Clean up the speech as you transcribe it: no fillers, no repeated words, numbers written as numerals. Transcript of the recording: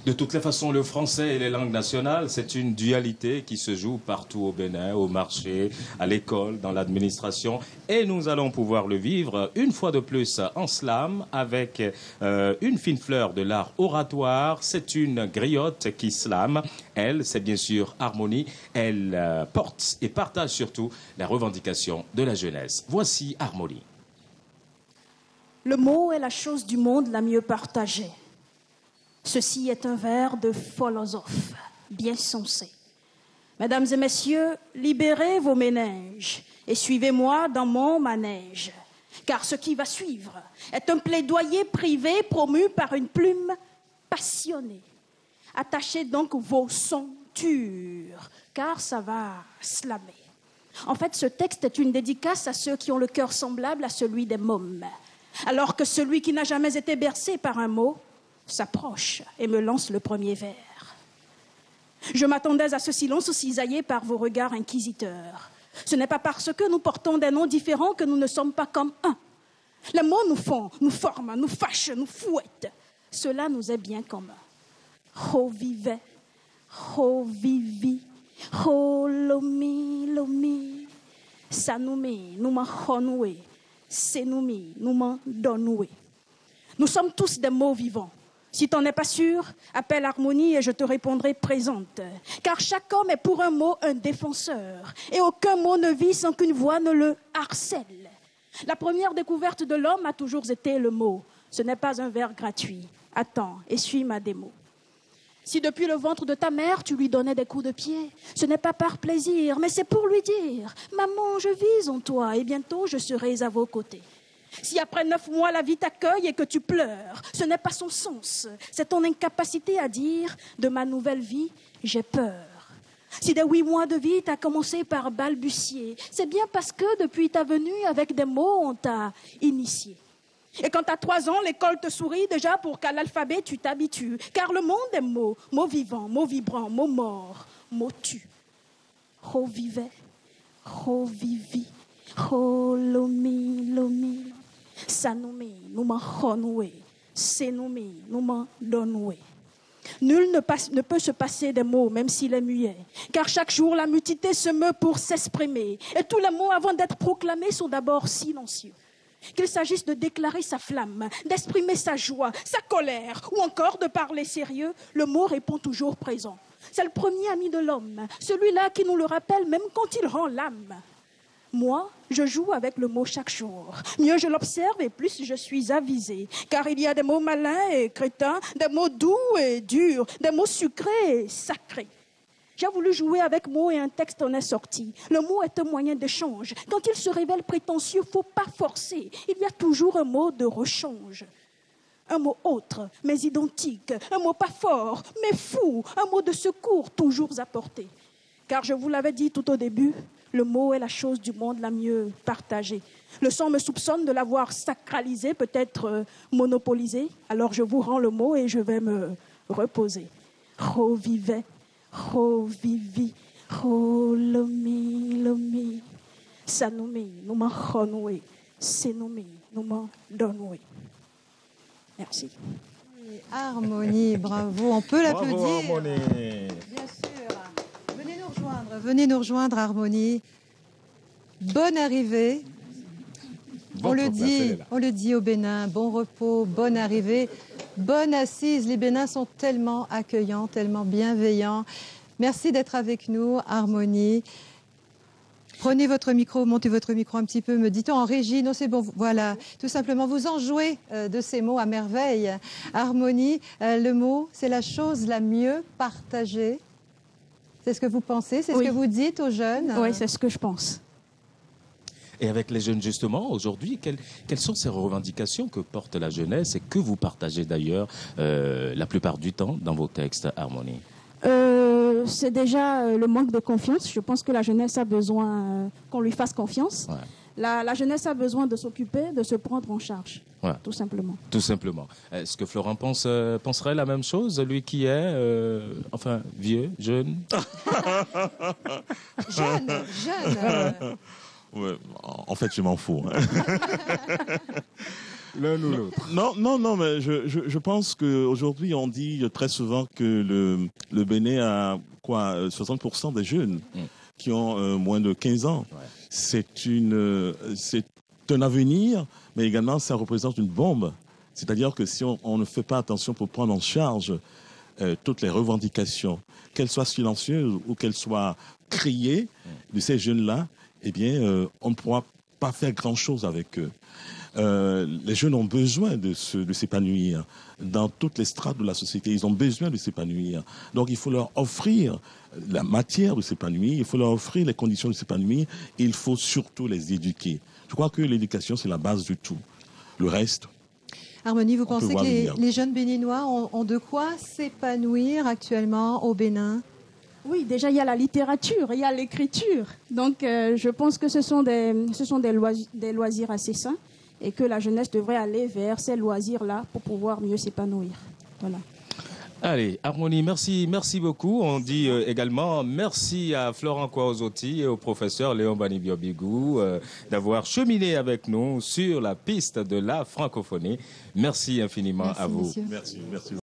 De toutes les façons, le français et les langues nationales, c'est une dualité qui se joue partout au Bénin, au marché, à l'école, dans l'administration. Et nous allons pouvoir le vivre une fois de plus en slam avec une fine fleur de l'art oratoire. C'est une griotte qui slame. Elle, c'est bien sûr Harmonie. Elle porte et partage surtout la revendication de la jeunesse. Voici Harmonie. Le mot est la chose du monde la mieux partagée. Ceci est un vers de philosophe, bien sensé. Mesdames et messieurs, libérez vos méninges et suivez-moi dans mon manège. Car ce qui va suivre est un plaidoyer privé promu par une plume passionnée. Attachez donc vos ceintures, car ça va slammer. En fait, ce texte est une dédicace à ceux qui ont le cœur semblable à celui des mômes. Alors que celui qui n'a jamais été bercé par un mot s'approche et me lance le premier vers. Je m'attendais à ce silence cisaillé par vos regards inquisiteurs. Ce n'est pas parce que nous portons des noms différents que nous ne sommes pas comme un. Les mots nous font, nous forment, nous fâchent, nous fouettent. Cela nous est bien commun. Ho vive, ho vivi, ho lomi, lomi. Sanoumi, nous m'en honoué, senoumi, nous m'en donnoué. Nous sommes tous des mots vivants. Si tu n'en es pas sûr, appelle Harmonie et je te répondrai présente. Car chaque homme est pour un mot un défenseur. Et aucun mot ne vit sans qu'une voix ne le harcèle. La première découverte de l'homme a toujours été le mot. Ce n'est pas un verre gratuit. Attends, essuie ma démo. Si depuis le ventre de ta mère, tu lui donnais des coups de pied, ce n'est pas par plaisir, mais c'est pour lui dire « Maman, je vis en toi et bientôt je serai à vos côtés ». Si après 9 mois la vie t'accueille et que tu pleures, ce n'est pas son sens, c'est ton incapacité à dire « de ma nouvelle vie, j'ai peur ». Si dès 8 mois de vie t'as commencé par balbutier, c'est bien parce que depuis ta venue avec des mots on t'a initié. Et quand t'as 3 ans, l'école te sourit déjà pour qu'à l'alphabet tu t'habitues, car le monde est mots, mots vivants, mots vibrants, mots morts, mots tu. Ho vive, ho vivi, ho lomi, lomi. Sanoumi, nous m'en honoué. Senoumi, nous m'en donnoué. Nul ne peut se passer des mots, même s'il est muet. Car chaque jour, la mutuité se meut pour s'exprimer. Et tous les mots, avant d'être proclamés, sont d'abord silencieux. Qu'il s'agisse de déclarer sa flamme, d'exprimer sa joie, sa colère, ou encore de parler sérieux, le mot répond toujours présent. C'est le premier ami de l'homme, celui-là qui nous le rappelle même quand il rend l'âme. Moi, je joue avec le mot chaque jour. Mieux je l'observe et plus je suis avisée. Car il y a des mots malins et crétins, des mots doux et durs, des mots sucrés et sacrés. J'ai voulu jouer avec mots et un texte en est sorti. Le mot est un moyen d'échange. Quand il se révèle prétentieux, faut pas forcer. Il y a toujours un mot de rechange. Un mot autre, mais identique. Un mot pas fort, mais fou. Un mot de secours, toujours apporté. Car je vous l'avais dit tout au début, le mot est la chose du monde la mieux partagée. Le sang me soupçonne de l'avoir sacralisé, peut-être monopolisé. Alors je vous rends le mot et je vais me reposer. Ho vive, ho vivi, ho lomi, lomi. Sanoumi, nous m'en honoué. Senoumi, nous m'en donnoué. Merci. Harmonie, bravo. On peut l'applaudir. Bravo, Harmonie. Bien sûr. Venez nous rejoindre, Harmonie. Bonne arrivée. On le dit au Bénin. Bon repos, bonne arrivée, bonne assise. Les Bénins sont tellement accueillants, tellement bienveillants. Merci d'être avec nous, Harmonie. Prenez votre micro, montez votre micro un petit peu, me dit-on en régie. Non, c'est bon, voilà. Tout simplement, vous enjouez de ces mots à merveille. Harmonie, le mot, c'est la chose la mieux partagée. C'est ce que vous pensez, c'est ce que vous dites aux jeunes? Oui, c'est ce que je pense. Et avec les jeunes, justement, aujourd'hui, quelles sont ces revendications que porte la jeunesse et que vous partagez d'ailleurs la plupart du temps dans vos textes, Harmonie? C'est déjà le manque de confiance. Je pense que la jeunesse a besoin qu'on lui fasse confiance. Ouais. La jeunesse a besoin de s'occuper, de se prendre en charge, ouais. Tout simplement. Tout simplement. Est-ce que Florent penserait la même chose, lui qui est, enfin, vieux, jeune? Jeune. Ouais, en fait, je m'en fous. l'un ou l'autre. Non, mais je pense qu'aujourd'hui, on dit très souvent que le Bénin a 60% des jeunes qui ont moins de 15 ans. Ouais. C'est un avenir, mais également ça représente une bombe. C'est-à-dire que si on ne fait pas attention pour prendre en charge toutes les revendications, qu'elles soient silencieuses ou qu'elles soient criées de ces jeunes-là, eh bien, on ne pourra pas faire grand-chose avec eux. Les jeunes ont besoin de s'épanouir dans toutes les strates de la société. Ils ont besoin de s'épanouir. Donc, il faut leur offrir la matière de s'épanouir. Il faut leur offrir les conditions de s'épanouir. Il faut surtout les éduquer. Je crois que l'éducation, c'est la base du tout. Le reste... Harmonie, vous pensez que les jeunes béninois ont de quoi s'épanouir actuellement au Bénin? Oui, déjà, il y a la littérature, il y a l'écriture. Donc, je pense que ce sont des loisirs assez sains et que la jeunesse devrait aller vers ces loisirs-là pour pouvoir mieux s'épanouir. Voilà. Allez, Harmonie, merci beaucoup. On dit également merci à Florent Kwaozotti et au professeur Léon Bani-Biobigou d'avoir cheminé avec nous sur la piste de la francophonie. Merci infiniment à vous. Monsieur. Merci.